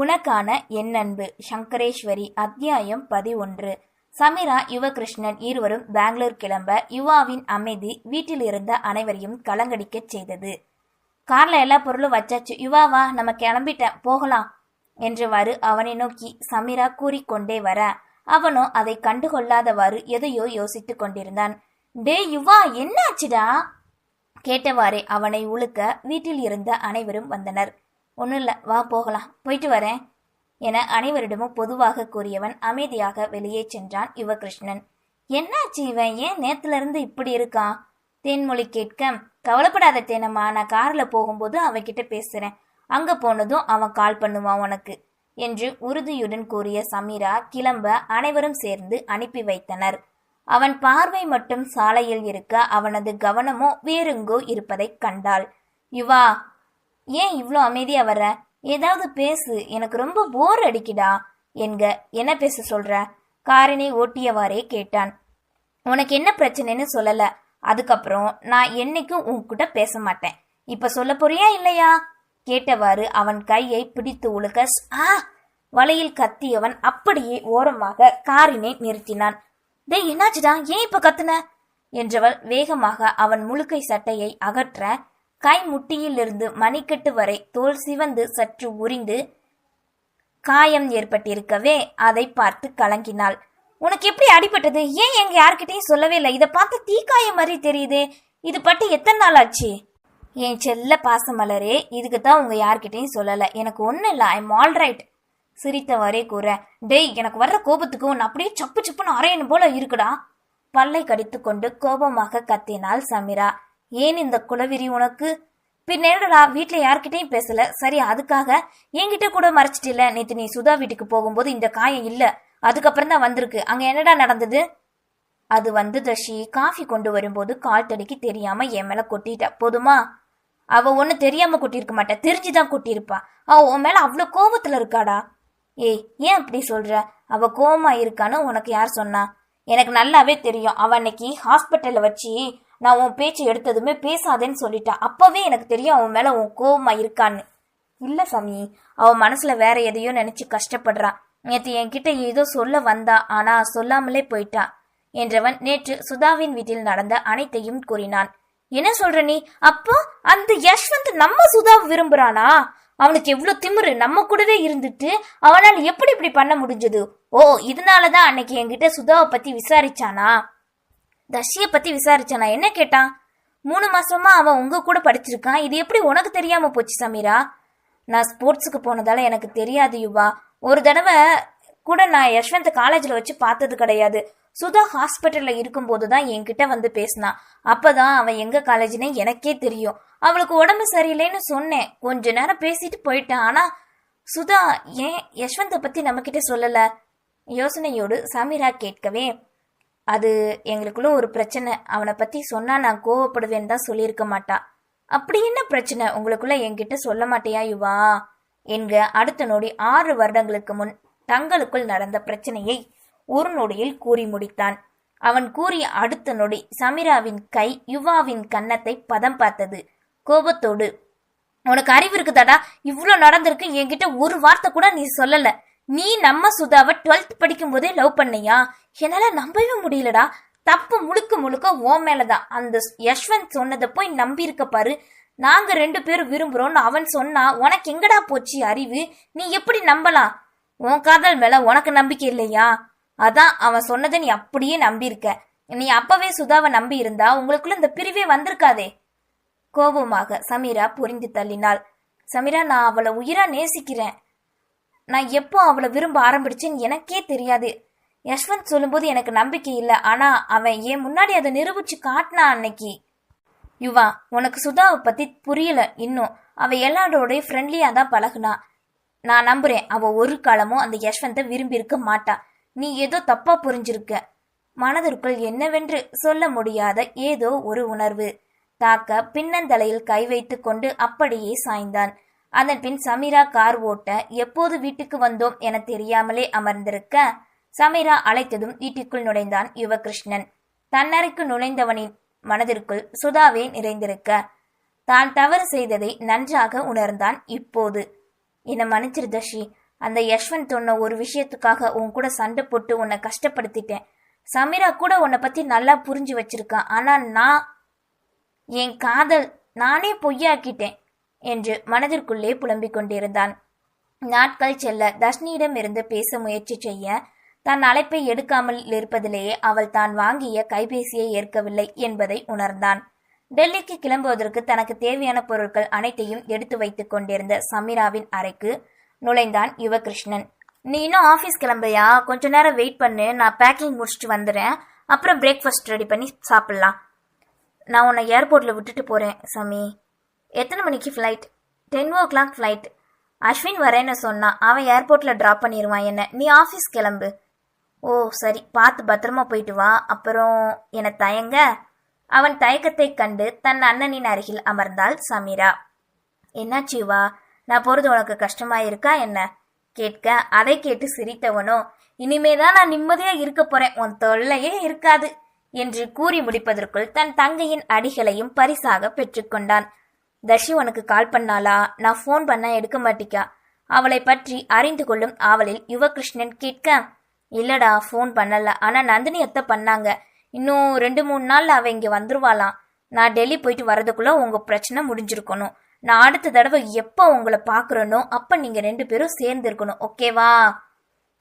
உனக்கான என் அன்பு சங்கரேஸ்வரி அத்தியாயம் 11. சமீரா யுவகிருஷ்ணன் இருவரும் பெங்களூர் கிளம்ப யுவாவின் அமைதி வீட்டில் இருந்த அனைவரையும் கலங்கடிக்கச் செய்தது. கார்ல எல்லா பொருளும் வச்சாச்சு, யுவாவா நம்ம கிளம்பிட்டேன், போகலாம் என்றவாறு அவனை நோக்கி சமீரா கூறிக்கொண்டே வர அவனோ அதை கண்டுகொள்ளாதவாறு எதையோ யோசித்துக் கொண்டிருந்தான். டே யுவா, என்ன ஆச்சுடா கேட்டவாறே அவனை உழுக்க வீட்டில் இருந்த அனைவரும் வந்தனர். ஒன்றும் இல்லை, வா போகலாம், போயிட்டு வரேன் என அனைவரிடமும் பொதுவாக கூறியவன் அமைதியாக வெளியே சென்றான் யுவகிருஷ்ணன். என்னாச்சு இவன், ஏன் நேத்துல இருந்து இப்படி இருக்கான்? தேன்மொழி கேட்க, கவலைப்படாத தேனம்மா, நான் கார்ல போகும்போது அவன்கிட்ட பேசுறேன், அங்க போனதும் அவன் கால் பண்ணுவான் உனக்கு என்று உறுதியுடன் கூறிய சமீரா கிளம்ப அனைவரும் சேர்ந்து அனுப்பி வைத்தனர். அவன் பார்வை மட்டும் சாலையில் இருக்க அவனது கவனமோ வேறெங்கோ இருப்பதை கண்டாள். யுவா, ஏன் இவ்வளோ அமைதியா வர்ற? ஏதாவது பேசு, எனக்கு ரொம்ப போர் அடிக்குடா என்க. என்ன பேச சொல்ற? காரினை ஓட்டியவாறே கேட்டான். உனக்கு என்ன பிரச்சனைன்னு சொல்லல, அதுக்கப்புறம் நான் என்னைக்கும் உன்கிட்ட பேச மாட்டேன், இப்ப சொல்ல போறியா இல்லையா கேட்டவாறு அவன் கையை பிடித்து உழுக்க வலையில் கத்தியவன் அப்படியே ஓரமாக காரினை நிறுத்தினான். டேய், என்னாச்சுடா, ஏன் இப்ப கத்துன என்றவள் வேகமாக அவன் முழுக்கை சட்டையை அகற்ற கை முட்டியிலிருந்து மணிக்கட்டு வரை தோல் சிவந்து சற்று உரிந்து காயம் ஏற்பட்டிருக்கவே அதை பார்த்து கலங்கினாள். உனக்கு எப்படி அடிபட்டது? ஏன் எங்க யார்கிட்டையும் சொல்லவே இல்லை? இதை பார்த்து தீக்காயம் மாதிரி தெரியுது, இது பட்டு எத்தனை நாள் ஆச்சு? என் செல்ல பாசமலரே, இதுக்கு தான் உங்க யார்கிட்டையும் சொல்லல, எனக்கு ஒன்னும் இல்லை, ஐ எம் ஆல் ரைட் சிரித்தவரே கூற. டேய், எனக்கு வர்ற கோபத்துக்கு உன்னை அப்படியே சப்பு சப்புன்னு அரையணும் போல இருக்குடா பல்லை கடித்து கொண்டு கோபமாக கத்தினாள் சமீரா. ஏன் இந்த குலவிரி உனக்கு? பின்னேடா வீட்டுல யார்கிட்டையும் பேசல, சரி அதுக்காக என்கிட்ட கூட மறைச்சிட்டில. நேத்து நீ சுதா வீட்டுக்கு போகும்போது இந்த காயம் இல்ல, அதுக்கப்புறம் தான் வந்திருக்கு. அங்க என்னடா நடந்தது? அது வந்து தஷி, காஃபி கொண்டு வரும்போது கால் தடிக்கு தெரியாம என் மேல கொட்டிட்ட, போதுமா? அவ ஒண்ணு தெரியாம கொட்டிருக்க மாட்டா, தெரிஞ்சுதான் கொட்டிருப்பா. அவ உன் மேல அவ்வளவு கோபத்துல இருக்காடா. ஏய், ஏன் அப்படி சொல்ற? அவ கோபமா இருக்கான்னு உனக்கு யார் சொன்னா? எனக்கு நல்லாவே தெரியும். அவ அன்னைக்கு ஹாஸ்பிட்டல்ல வச்சு நான் உன் பேச்சு எடுத்ததுமே பேசாதேன்னு சொல்லிட்டா. அப்பவே எனக்கு தெரியும் அவன் மேல உன் கோபமா இருக்கான்னு. இல்ல சாமி, அவ மனசுல வேற எதையோ நினைச்சு கஷ்டப்படுறான். நேற்று என்கிட்ட ஏதோ சொல்ல வந்தா, ஆனா சொல்லாமலே போயிட்டா என்றவன் நேற்று சுதாவின் வீட்டில் நடந்த அனைத்தையும் கூறினான். என்ன சொல்ற நீ? அப்போ அந்த யஷ்வந்த் நம்ம சுதாவை விரும்புறானா? அவனுக்கு எவ்வளவு திமிரு! நம்ம கூடவே இருந்துட்டு அவனால் எப்படி இப்படி பண்ண முடிஞ்சது? ஓ, இதனாலதான் அன்னைக்கு என்கிட்ட சுதாவை பத்தி விசாரிச்சானா? தஷிய பத்தி விசாரிச்சானா? என்ன கேட்டான்? 3 மாசமா அவன் உங்க கூட படிச்சிருக்கான், இது எப்படி உனக்கு தெரியாம போச்சு சமீரா? நான் ஸ்போர்ட்ஸுக்கு போனதால எனக்கு தெரியாது யுவா. ஒரு தடவை கூட நான் யஷ்வந்த் காலேஜ்ல வச்சு பார்த்தது கிடையாது. சுதா ஹாஸ்பிட்டல்ல இருக்கும் போதுதான் என்கிட்ட வந்து பேசினான். அப்பதான் அவன் எங்க காலேஜ்னே எனக்கே தெரியும். அவளுக்கு உடம்பு சரியில்லைன்னு சொன்னேன், கொஞ்ச நேரம் பேசிட்டு போயிட்டான். ஆனா சுதா ஏன் யஷ்வந்த பத்தி நம்ம கிட்ட சொல்லல யோசனையோடு சமீரா கேட்கவே, அது எங்களுக்குள்ள ஒரு பிரச்சனை, அவனை பத்தி சொன்னா நான் கோவப்படுவேன்னு தான் சொல்லியிருக்க மாட்டா. அப்படி என்ன பிரச்சனை உங்களுக்குள்ள என்கிட்ட சொல்ல மாட்டியா யுவா என்க. அடுத்த நொடி 6 வருடங்களுக்கு முன் தங்களுக்குள் நடந்த பிரச்சனையை ஒரு நொடியில் கூறி முடித்தான். அவன் கூறிய அடுத்த நொடி சமீராவின் கை யுவாவின் கன்னத்தை பதம் பார்த்தது. கோபத்தோடு, உனக்கு அறிவு இருக்குதாடா? இவ்வளவு நடந்திருக்கு, என்கிட்ட ஒரு வார்த்தை கூட நீ சொல்லல. நீ நம்ம சுதாவை 12th படிக்கும் போதே லவ் பண்ணியா? என்னால நம்பவே முடியலடா. தப்பு முழுக்க முழுக்க ஓ மேலதான். அந்த யஷ்வந்த் சொன்னதை போய் நம்பி இருக்க பாரு. நாங்க 2 பேரும் விரும்புறோம்னு அவன் சொன்னா உனக்கு எங்கடா போச்சு அறிவு? நீ எப்படி நம்பலாம்? உன் காதல் மேல உனக்கு நம்பிக்கை இல்லையா? அதான் அவன் சொன்னதை நீ அப்படியே நம்பி இருக்க. நீ அப்பவே சுதாவை நம்பி இருந்தா உங்களுக்குள்ள இந்த பிரிவே வந்திருக்காதே. கோபமாக சமீரா புரிந்து தள்ளினாள். சமீரா, நான் அவளை உயிரா நேசிக்கிறேன். நான் எப்போ அவளை விரும்ப ஆரம்பிச்சேன்னு எனக்கே தெரியாது. யஷ்வந்த் சொல்லும்போது எனக்கு நம்பிக்கை இல்லை, ஆனா அவன் ஏன் முன்னாடி அதை நிரூபிச்சு காட்டினா அன்னைக்கு. யுவா, உனக்கு சுதாவை பத்தி புரியல இன்னும். அவ எல்லாரோட ஃப்ரெண்ட்லியா தான் பழகுனா. நான் நம்புறேன் அவ ஒரு காலமும் அந்த யஷ்வந்தை விரும்பி இருக்க மாட்டா. நீ ஏதோ தப்பா புரிஞ்சிருக்க. மனதிற்குள் என்னவென்று சொல்ல முடியாத ஏதோ ஒரு உணர்வு தாக்க பின்னந்தலையில் கை வைத்து கொண்டு அப்படியே சாய்ந்தான். அதன் பின் சமீரா கார் ஓட்ட எப்போது வீட்டுக்கு வந்தோம் என தெரியாமலே அமர்ந்திருக்க சமீரா அழைத்ததும் வீட்டுக்குள் நுழைந்தான் யுவகிருஷ்ணன். தன்னறைக்கு நுழைந்தவனின் மனதிற்குள் சுதாவே நிறைந்திருக்க தான் தவறு செய்ததை நன்றாக உணர்ந்தான் இப்போது. என்னை மன்னிச்சிரு தஷி, அந்த யஷ்வந்த் சொன்ன ஒரு விஷயத்துக்காக உன் கூட சண்டை போட்டு உன்னை கஷ்டப்படுத்திட்டேன். சமீரா கூட உன்னை பத்தி நல்லா புரிஞ்சு வச்சிருக்கான். ஆனா நான் என் காதல் நானே பொய்யாக்கிட்டேன் என்று மனதிற்குள்ளே புலம்பிக் கொண்டிருந்தான். நாட்கள் செல்ல தர்ஷினியிடம் இருந்து பேச முயற்சி செய்ய தன் அழைப்பை எடுக்காமல் இருப்பதிலேயே அவள் தான் வாங்கிய கைபேசியை ஏற்கவில்லை என்பதை உணர்ந்தான். டெல்லிக்கு கிளம்புவதற்கு தனக்கு தேவையான பொருட்கள் அனைத்தையும் எடுத்து வைத்துக் கொண்டிருந்த சமீராவின் அறைக்கு நுழைந்தான் யுவகிருஷ்ணன். நீ இன்னும் ஆஃபீஸ் கிளம்பையா? கொஞ்ச நேரம் வெயிட் பண்ணு, நான் பேக்கிங் முடிச்சுட்டு வந்துடுறேன். அப்புறம் பிரேக்ஃபாஸ்ட் ரெடி பண்ணி சாப்பிடலாம். நான் உன்னை ஏர்போர்ட்டில் விட்டுட்டு போகிறேன் சமி. எத்தனை மணிக்கு ஃப்ளைட்? 10 o'clock flight. அஸ்வின் வரேன்னு சொன்னான். அவன் ஏர்போர்ட்டில் ட்ராப் பண்ணிடுவான் என்ன. நீ ஆஃபீஸ் கிளம்பு. ஓ சரி, பார்த்து பத்திரமா போயிட்டு வா. அப்புறம் என தயங்க அவன் தயக்கத்தை கண்டு தன் அண்ணனின் அருகில் அமர்ந்தாள் சமீரா. என்னாச்சு வா, நான் போறது உனக்கு கஷ்டமா இருக்கா என்ன கேட்க, அதை கேட்டு சிரித்தவனோ, இனிமேதான் நான் நிம்மதியா இருக்க போறேன், உன் தொல்லையே இருக்காது என்று கூறி முடிப்பதற்குள் தன் தங்கையின் அடிகளையும் பரிசாக பெற்றுக்கொண்டான். தர்ஷி உனக்கு கால் பண்ணாளா? நான் ஃபோன் பண்ண எடுக்க மாட்டிக்கா. அவளை பற்றி அறிந்து கொள்ளும் ஆவலில் யுவகிருஷ்ணன் கேட்க, இல்லடா ஃபோன் பண்ணல. ஆனா நந்தினி அத்தை பண்ணாங்க. இன்னும் 2-3 நாள்ல அவ இங்க வந்துருவாளாம். நான் டெல்லி போயிட்டு வரதுக்குள்ள உங்க பிரச்சனை முடிஞ்சிருக்கணும். நான் அடுத்த தடவை எப்போ உங்களை பாக்குறனோ அப்ப நீங்க 2 பேரும் சேர்ந்து இருக்கணும், ஓகேவா?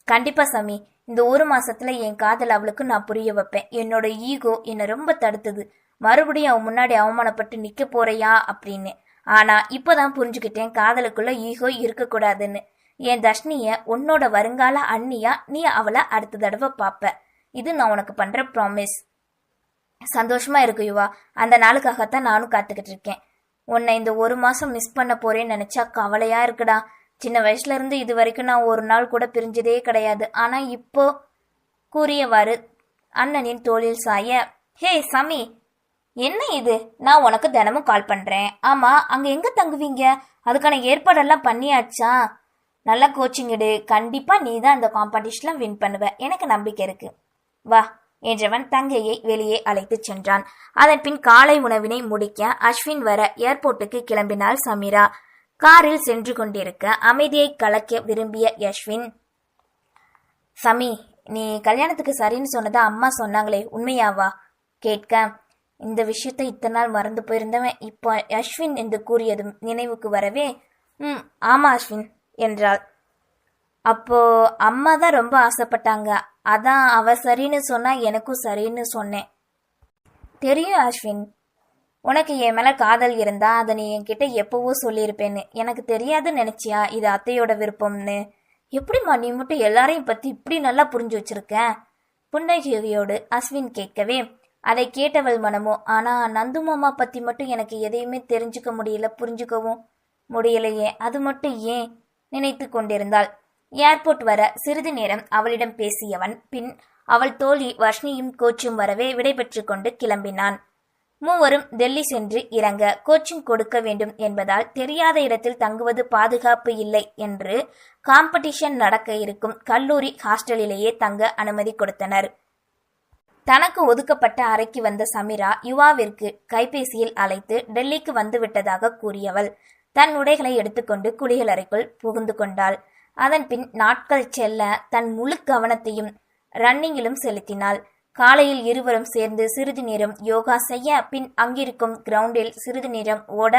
கண்டிப்பா சாமி. இந்த 1 மாசத்துல என் காதல் அவளுக்கு நான் புரிய வைப்பேன். என்னோட ஈகோ என்னை ரொம்ப தடுத்தது. மறுபடியும் அவன் முன்னாடி அவமானப்பட்டு நிக்க போறையா அப்படின்னு. ஆனா இப்பதான் புரிஞ்சுக்கிட்டேன் காதலுக்குள்ள ஈகோ இருக்கக்கூடாதுன்னு. என் தர்ஷினிய உன்னோட வருங்கால அண்ணியா நீ அவளை அடுத்த தடவை பாப்ப. இது நான் உனக்கு பண்ற ப்ராமிஸ். சந்தோஷமா இருக்கு யுவா. அந்த நாளுக்காகத்தான் நானும் காத்துக்கிட்டு இருக்கேன். உன்னை இந்த 1 மாசம் மிஸ் பண்ண போறேன்னு நினைச்சா கவலையா இருக்குடா. சின்ன வயசுல இருந்து இது வரைக்கும் நான் ஒரு நாள் கூட பிரிஞ்சதே கிடையாது. ஆனா இப்போ கூறியவாறு அண்ணனின் தோளில் சாய, ஹே சமி, என்ன இது? நான் உனக்கு தினமும் கால் பண்றேன். ஆமா, அங்க எங்க தங்குவீங்க? அதுக்கான ஏற்பாடெல்லாம் பண்ணியாச்சா? நல்லா கோச்சிங் எடு. கண்டிப்பா நீ தான் அந்த காம்படிஷன்ல வின் பண்ணுவ, எனக்கு நம்பிக்கை இருக்கு. வா என்றவன் தங்கையை வெளியே அழைத்து சென்றான். அதன் பின் காலை உணவினை முடிக்க அஸ்வின் வர ஏர்போர்ட்டுக்கு கிளம்பினாள் சமீரா. காரில் சென்று கொண்டிருக்க அமைதியை கலக்க விரும்பிய அஸ்வின், சமி, நீ கல்யாணத்துக்கு சரின்னு சொன்னதா அம்மா சொன்னாங்களே, உண்மையாவா கேட்க, இந்த விஷயத்தை இத்தனை நாள் மறந்து போயிருந்தவன் இப்போ அஸ்வின் என்று கூறியதும் நினைவுக்கு வரவே, ஆமா அஸ்வின் என்றாள். அப்போ அம்மா தான் ரொம்ப ஆசைப்பட்டாங்க. அதான் அவ சரின்னு சொன்னா எனக்கும் சரின்னு சொன்னேன். தெரியும் அஸ்வின், உனக்கு என் மேல காதல் இருந்தா அதை நீ என்கிட்ட எப்பவோ சொல்லியிருப்பேன்னு. எனக்கு தெரியாதுன்னு நினைச்சியா இது அத்தையோட விருப்பம்னு? எப்படிம்மா நீ மட்டும் எல்லாரையும் பத்தி இப்படி நல்லா புரிஞ்சு வச்சிருக்க? புன்னகையோடு அஸ்வின் கேட்கவே அதை கேட்டவள் மனமோ, ஆனா நந்து மாமா பத்தி மட்டும் எனக்கு எதையுமே தெரிஞ்சுக்க முடியல, புரிஞ்சுக்கவும் முடியலையே, அது மட்டும் ஏன் நினைத்து கொண்டிருந்தாள். ஏர்போர்ட் வர சிறிது நேரம் அவளிடம் பேசியவன் பின் அவள் தோழி வர்ஷினியும் கோச்சும் வரவே விடைபெற்று கொண்டு கிளம்பினான். மூவரும் டெல்லி சென்று இறங்க கோச்சிங் கொடுக்க வேண்டும் என்பதால் தெரியாத இடத்தில் தங்குவது பாதுகாப்பு இல்லை என்று காம்படிஷன் நடக்க இருக்கும் கல்லூரி ஹாஸ்டலிலேயே தங்க அனுமதி கொடுத்தனர். தனக்கு ஒதுக்கப்பட்ட அறைக்கு வந்த சமீரா யுவாவிற்கு கைபேசியில் அழைத்து டெல்லிக்கு வந்து விட்டதாக கூறியவள் தன் உடைகளை எடுத்துக்கொண்டு குளியலறைக்குள் புகுந்து கொண்டாள். அதன் பின் நாட்கள் செல்ல தன் முழு கவனத்தையும் ரன்னிங்கிலும் செலுத்தினாள். காலையில் இருவரும் சேர்ந்து சிறிது நேரம் யோகா செய்ய, பின் அங்கிருக்கும் கிரவுண்டில் சிறிது நேரம் ஓட,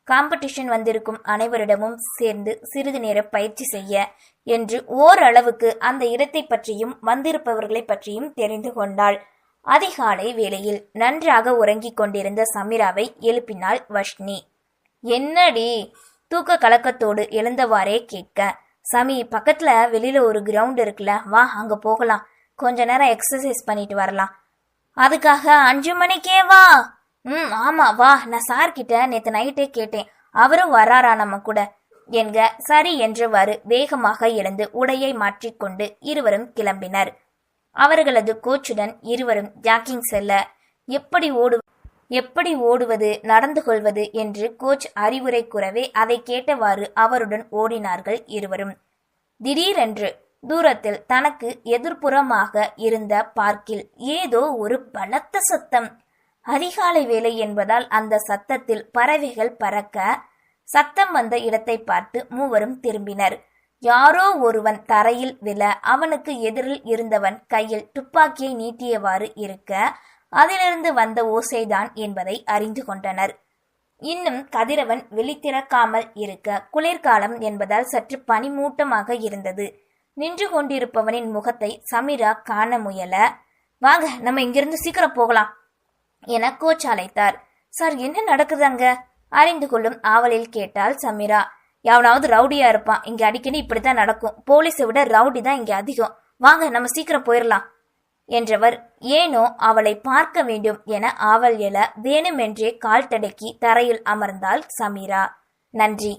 காம்படிஷன் வந்திருக்கும் அனைவரிடமும் சேர்ந்து சிறிது நேரம் பயிற்சி செய்ய என்று ஓரளவுக்கு அந்த இடத்தை பற்றியும் வந்திருப்பவர்களை பற்றியும் தெரிந்து கொண்டாள். அதிகாலை வேளையில் நன்றாக உறங்கிக் கொண்டிருந்த சமீராவை எழுப்பினாள் வர்ஷினி. என்னடி? தூக்க கலக்கத்தோடு எழுந்தவாறே கேட்க, சமி, பக்கத்துல வெளியில ஒரு கிரவுண்ட் இருக்குல்ல, வா அங்க போகலாம், கொஞ்ச நேரம் எக்ஸசைஸ் பண்ணிட்டு வரலாம். அதுக்காக 5 மணிக்கே வா? ஆமா வா, நான் சார்கிட்ட நேத்து நைட்டே கேட்டேன், அவரும் வராரா நம்ம கூட என்க. சரி என்றவாறு வேகமாக எழுந்து உடையை மாற்றிக்கொண்டு இருவரும் கிளம்பினர். அவர்களது கோச்சுடன் இருவரும் ஜாக்கிங் செல்ல, எப்படி ஓடுவது, நடந்து கொள்வது என்று கோச் அறிவுரை கூறவே அதை கேட்டவாறு அவருடன் ஓடினார்கள் இருவரும். திடீரென்று தூரத்தில் தனக்கு எதிர்ப்புறமாக இருந்த பார்க்கில் ஏதோ ஒரு பலத்த சத்தம். அதிகாலை வேளை என்பதால் அந்த சத்தத்தில் பறவைகள் பறக்க சத்தம் வந்த இடத்தை பார்த்து மூவரும் திரும்பினர். யாரோ ஒருவன் தரையில் விழ அவனுக்கு எதிரில் இருந்தவன் கையில் துப்பாக்கியை நீட்டியவாறு இருக்க அதிலிருந்து வந்த ஓசைதான் என்பதை அறிந்து கொண்டனர். இன்னும் கதிரவன் விழித்திறக்காமல் இருக்க குளிர்காலம் என்பதால் சற்று பனிமூட்டமாக இருந்தது. நின்று கொண்டிருப்பவனின் முகத்தை சமீரா காண முயல, வாங்க நம்ம இங்கிருந்து சீக்கிரம் போகலாம் என கோச் அழைத்தார். சார், என்ன நடக்குது அங்க? அறிந்து கொள்ளும் ஆவலில் கேட்டாள் சமீரா. எவனாவது ரவுடியா இருப்பான், இங்க அடிக்கடி இப்படித்தான் நடக்கும். போலீஸை விட ரவுடி தான் இங்க அதிகம். வாங்க நம்ம சீக்கிரம் போயிடலாம் என்றவர் ஏனோ அவளை பார்க்க வேண்டும் என ஆவல் எழ வேணுமென்றே கால் தடக்கி தரையில் அமர்ந்தாள் சமீரா. நன்றி.